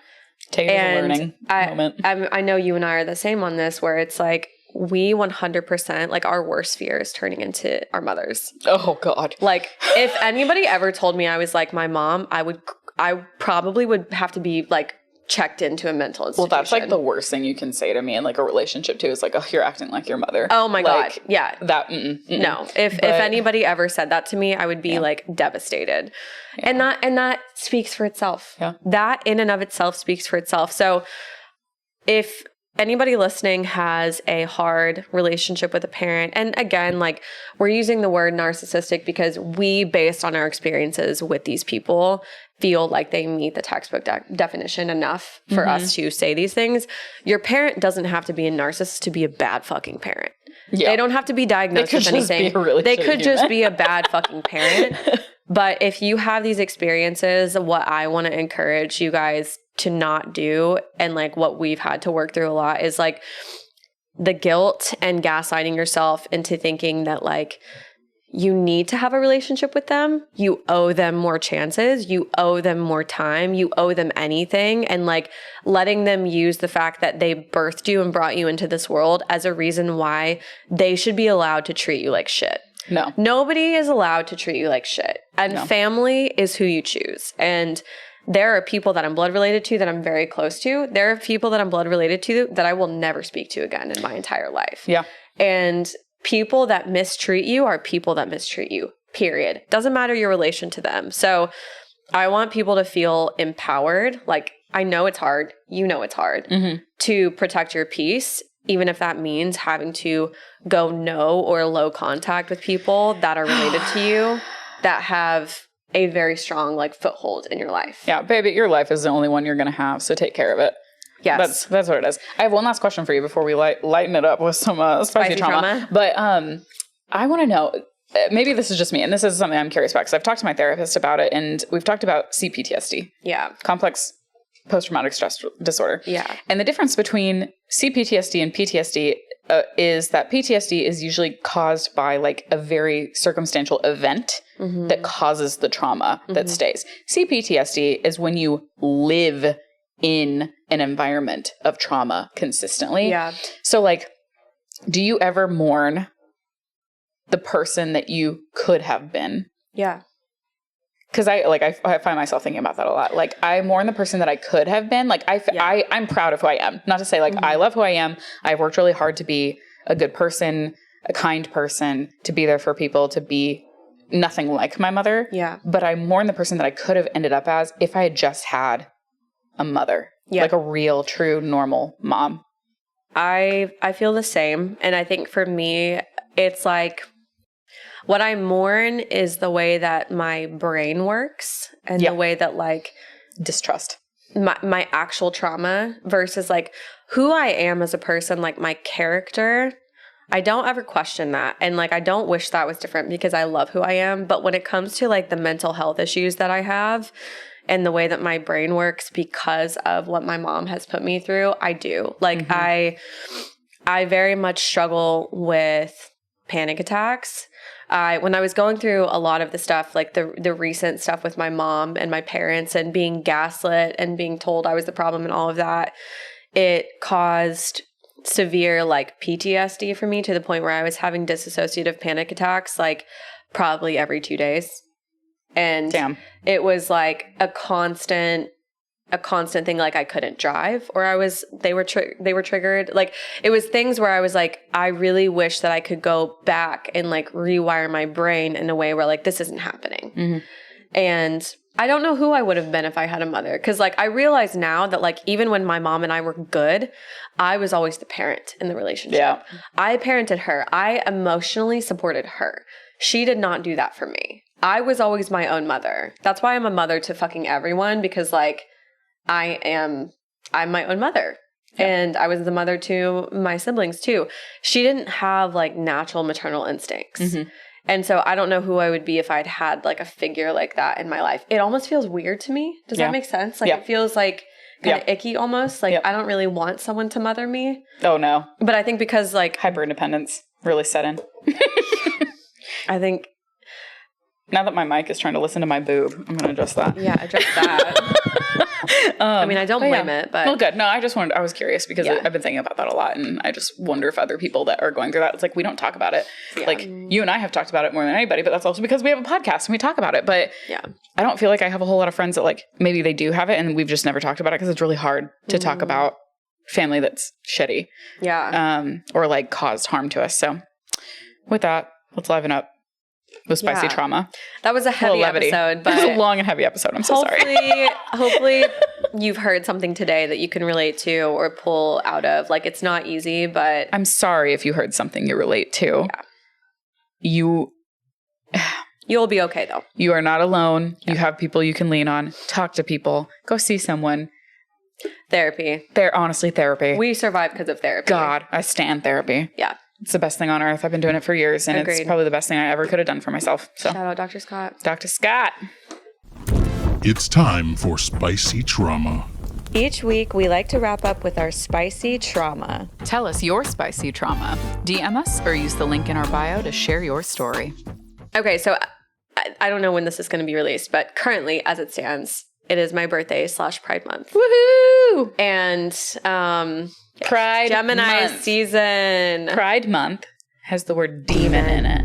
Take it as a learning moment. I know you and I are the same on this, where it's like, we 100%, like our worst fear is turning into our mothers. Oh God. Like if anybody ever told me I was like my mom, I probably would have to be like checked into a mental institution. Well, that's like the worst thing you can say to me in like a relationship too, is like, oh, you're acting like your mother. Oh my like, God. Yeah. That, no. If anybody ever said that to me, I would be like devastated. Yeah. And that speaks for itself. Yeah. That in and of itself speaks for itself. So if anybody listening has a hard relationship with a parent, and again, like we're using the word narcissistic because we, based on our experiences with these people, feel like they meet the textbook definition enough for us to say these things. Your parent doesn't have to be a narcissist to be a bad fucking parent. Yeah. They don't have to be diagnosed with anything. They could just be a bad fucking parent. But if you have these experiences, what I want to encourage you guys to not do, and like what we've had to work through a lot, is like the guilt and gaslighting yourself into thinking that like you need to have a relationship with them. You owe them more chances. You owe them more time. You owe them anything. And like letting them use the fact that they birthed you and brought you into this world as a reason why they should be allowed to treat you like shit. No. Nobody is allowed to treat you like shit. And family is who you choose. And there are people that I'm blood related to that I'm very close to. There are people that I'm blood related to that I will never speak to again in my entire life. Yeah. And people that mistreat you are people that mistreat you. period. Doesn't matter your relation to them. So I want people to feel empowered. Like, I know it's hard. You know it's hard to protect your peace, even if that means having to go no or low contact with people that are related to you that have a very strong like foothold in your life. Yeah, baby, your life is the only one you're going to have, so take care of it. Yes. That's what it is. I have one last question for you before we lighten it up with some spicy trauma. But I want to know, maybe this is just me, and this is something I'm curious about, because I've talked to my therapist about it, and we've talked about CPTSD. Yeah. Complex post-traumatic stress disorder. Yeah. And the difference between CPTSD and PTSD is that PTSD is usually caused by like a very circumstantial event that causes the trauma that stays. CPTSD is when you live in an environment of trauma consistently. Yeah. So like, do you ever mourn the person that you could have been? Yeah. Because I find myself thinking about that a lot. Like, I mourn the person that I could have been. Like, I'm proud of who I am. Not to say, like, I love who I am. I've worked really hard to be a good person, a kind person, to be there for people, to be nothing like my mother. Yeah. But I mourn the person that I could have ended up as if I had just had a mother. Yeah. Like a real, true, normal mom. I feel the same. And I think for me, it's like, what I mourn is the way that my brain works and the way that like distrust my actual trauma versus like who I am as a person, like my character. I don't ever question that. And like, I don't wish that was different because I love who I am. But when it comes to like the mental health issues that I have and the way that my brain works because of what my mom has put me through, I do. Like I very much struggle with panic attacks. When I was going through a lot of the stuff, like the recent stuff with my mom and my parents and being gaslit and being told I was the problem and all of that, it caused severe like PTSD for me to the point where I was having dissociative panic attacks like probably every 2 days. And it was like a constant thing. Like I couldn't drive or they were triggered. Like it was things where I was like, I really wish that I could go back and like rewire my brain in a way where like, this isn't happening. And I don't know who I would have been if I had a mother. Cause like, I realize now that like, even when my mom and I were good, I was always the parent in the relationship. Yeah. I parented her. I emotionally supported her. She did not do that for me. I was always my own mother. That's why I'm a mother to fucking everyone, because like, I'm my own mother. Yeah. And I was the mother to my siblings too. She didn't have like natural maternal instincts. And so I don't know who I would be if I'd had like a figure like that in my life. It almost feels weird to me. Does that make sense? Like it feels like kind of icky almost. Like I don't really want someone to mother me. Oh no. But I think because like hyper independence really set in. I think now that my mic is trying to listen to my boob, I'm going to adjust that. Yeah, adjust that. I mean, I don't blame it, but... Well, good. No, I was curious because I've been thinking about that a lot, and I just wonder if other people that are going through that, it's like, we don't talk about it. Yeah. Like, you and I have talked about it more than anybody, but that's also because we have a podcast and we talk about it. But I don't feel like I have a whole lot of friends that, like, maybe they do have it, and we've just never talked about it because it's really hard to talk about family that's shitty. Yeah. Or, like, caused harm to us. So, with that, let's liven up with spicy trauma. That was a heavy episode, but it was a long and heavy episode. I'm so sorry. Hopefully you've heard something today that you can relate to or pull out of. Like, it's not easy, but I'm sorry if you heard something you relate to. Yeah. You'll be okay though. You are not alone. Yeah. You have people you can lean on. Talk to people. Go see someone. Therapy. Honestly, therapy. We survive because of therapy. God, I stand therapy. Yeah. It's the best thing on earth. I've been doing it for years, and it's probably the best thing I ever could have done for myself. So. Shout out Dr. Scott. Dr. Scott. It's time for Spicy Trauma. Each week, we like to wrap up with our spicy trauma. Tell us your spicy trauma. DM us or use the link in our bio to share your story. Okay, so I don't know when this is going to be released, but currently, as it stands, it is my birthday / Pride Month. Woohoo! And Pride Gemini month. Season. Pride Month has the word demon in it.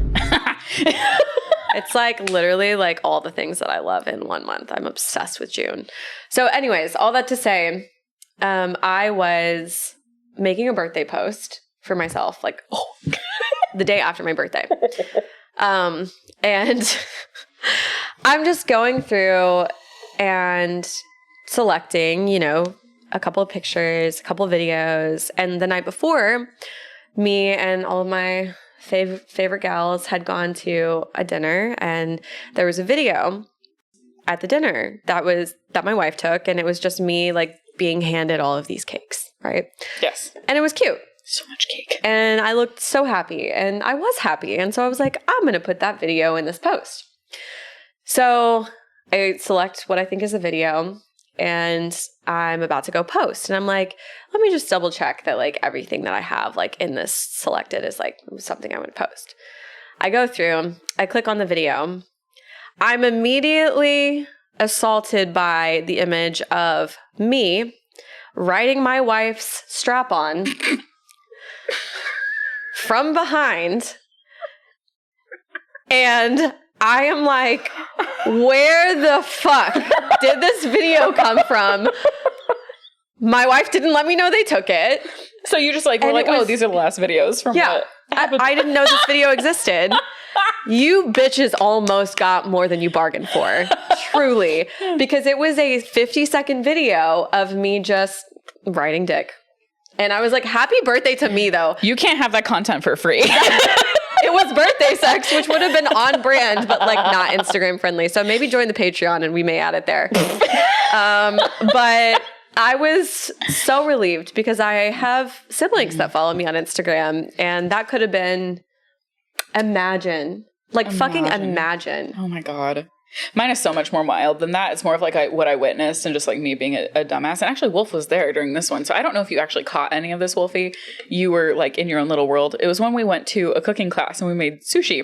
It's like literally like all the things that I love in 1 month. I'm obsessed with June. So anyways, all that to say, I was making a birthday post for myself. Like, the day after my birthday. And I'm just going through and selecting, you know, a couple of pictures, a couple of videos. And the night before, me and all of my favorite gals had gone to a dinner, and there was a video at the dinner that my wife took, and it was just me like being handed all of these cakes, right? Yes. And it was cute. So much cake. And I looked so happy, and I was happy. And so I was like, I'm going to put that video in this post. So I select what I think is a video, and I'm about to go post. And I'm like, let me just double check that like everything that I have like in this selected is like something I want to post. I go through, I click on the video. I'm immediately assaulted by the image of me riding my wife's strap-on from behind. And I am like, where the fuck did this video come from? My wife didn't let me know they took it. So you just like, were like, oh, these are the last videos from what happened. I didn't know this video existed. You bitches almost got more than you bargained for. Truly. Because it was a 50-second video of me just riding dick. And I was like, happy birthday to me, though. You can't have that content for free. It was birthday sex, which would have been on brand, but like not Instagram friendly. So maybe join the Patreon and we may add it there. But I was so relieved because I have siblings that follow me on Instagram, and that could have been fucking imagine. Oh my God. Mine is so much more mild than that. It's more of like what I witnessed and just like me being a dumbass. And actually Wolf was there during this one. So I don't know if you actually caught any of this, Wolfie. You were like in your own little world. It was when we went to a cooking class and we made sushi.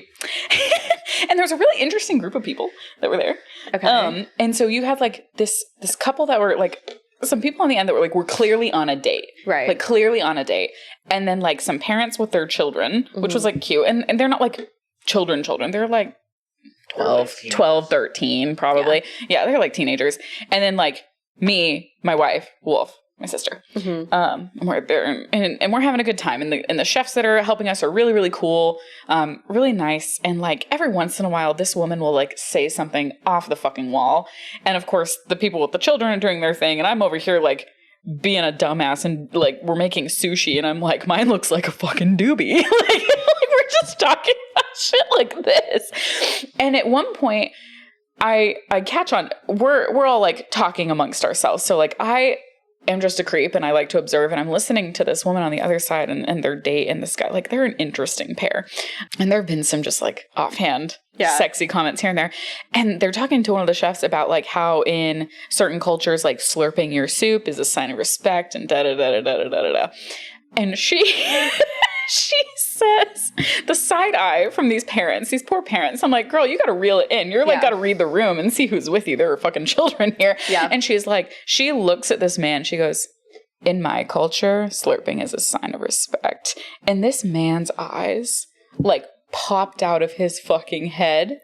And there was a really interesting group of people that were there. Okay. And so you had like this couple that were like, some people on the end that were like, we're clearly on a date. Right. Like clearly on a date. And then like some parents with their children, which was like cute. And they're not like children. They're like 12, 13 probably. Yeah, they're like teenagers. And then like me, my wife, Wolf, my sister. Mm-hmm. And we're there and we're having a good time. And the chefs that are helping us are really, really cool. Really nice. And like every once in a while, this woman will like say something off the fucking wall. And of course, the people with the children are doing their thing. And I'm over here like being a dumbass, and like we're making sushi. And I'm like, mine looks like a fucking doobie. like we're just talking about shit like this. And at one point I catch on, we're all like talking amongst ourselves. So like I am just a creep and I like to observe, and I'm listening to this woman on the other side and their date and this guy. Like they're an interesting pair. And there have been some just like offhand sexy comments here and there. And they're talking to one of the chefs about like how in certain cultures, like slurping your soup is a sign of respect and da-da-da-da-da-da-da-da. And she says the side eye from these parents, these poor parents. I'm like, girl, you got to reel it in. You're like, got to read the room and see who's with you. There are fucking children here. Yeah. And she's like, she looks at this man. She goes, in my culture, slurping is a sign of respect. And this man's eyes like popped out of his fucking head.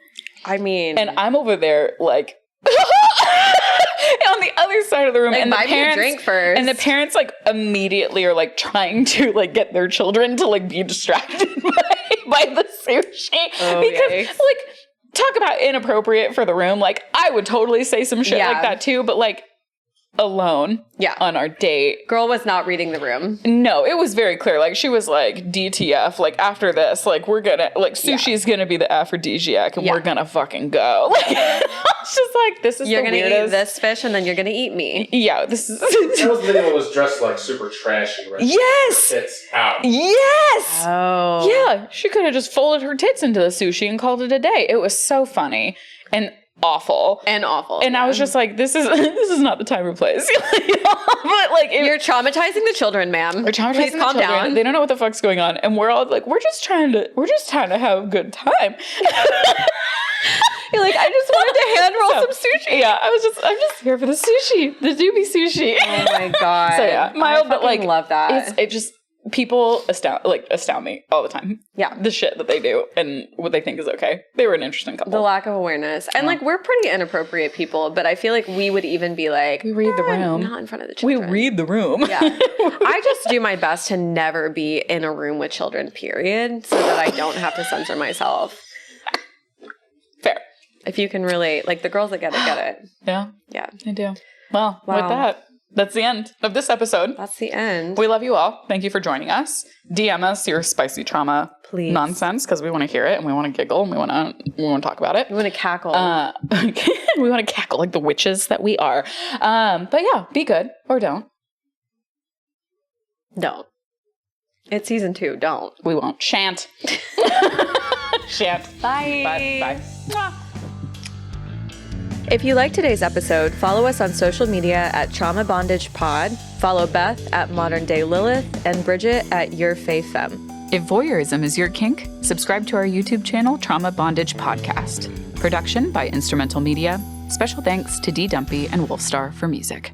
I mean, and I'm over there like, on the other side of the room, like, and the parents, drink first. And the parents like immediately are like trying to like get their children to like be distracted by the sushi, because like talk about inappropriate for the room. Like I would totally say some shit like that too, but like alone on our date, girl was not reading the room. No, it was very clear. Like she was like, DTF, like after this, like we're gonna like sushi's gonna be the aphrodisiac and we're gonna fucking go. Like it's just like, this is you're the gonna weirdest. eat this fish and then you're gonna eat me. Yeah, this is that video was dressed like super trashy, right? Yes. Her tits out. Yes. Oh yeah, she could have just folded her tits into the sushi and called it a day. It was so funny and awful. And I was just like, this is not the time or place. But like, you're traumatizing the children, ma'am. We're traumatizing the children. Down. They don't know what the fuck's going on, and we're all like, we're just trying to have a good time. You're like, I just wanted to hand roll some sushi. Yeah, I'm just here for the sushi, the doobie sushi. Oh my god. So yeah, mild, but like, love that. It just people astound me all the time. Yeah. The shit that they do and what they think is okay. They were an interesting couple. The lack of awareness. And like, we're pretty inappropriate people, but I feel like we would even be like, we read the room. Not in front of the children. We read the room. Yeah. I just do my best to never be in a room with children, period, so that I don't have to censor myself. Fair. If you can relate, like the girls that get it. Yeah. Yeah. I do. Well, Wow. with that, that's the end of this episode. That's the end. We love you all. Thank you for joining us. DM us your spicy trauma Please. nonsense because we want to hear it and we want to giggle and we want to talk about it. You want to cackle. We want to cackle like the witches that we are. But yeah, be good or don't. Don't. It's season 2. Don't. We won't. Shan't. Shan't. Bye. Bye. Bye. If you like today's episode, follow us on social media at Trauma Bondage Pod. Follow Beth at Modern Day Lilith and Bridget at Your Faith Femme. If voyeurism is your kink, subscribe to our YouTube channel, Trauma Bondage Podcast. Production by Instrumental Media. Special thanks to D. Dumpy and Wolfstar for music.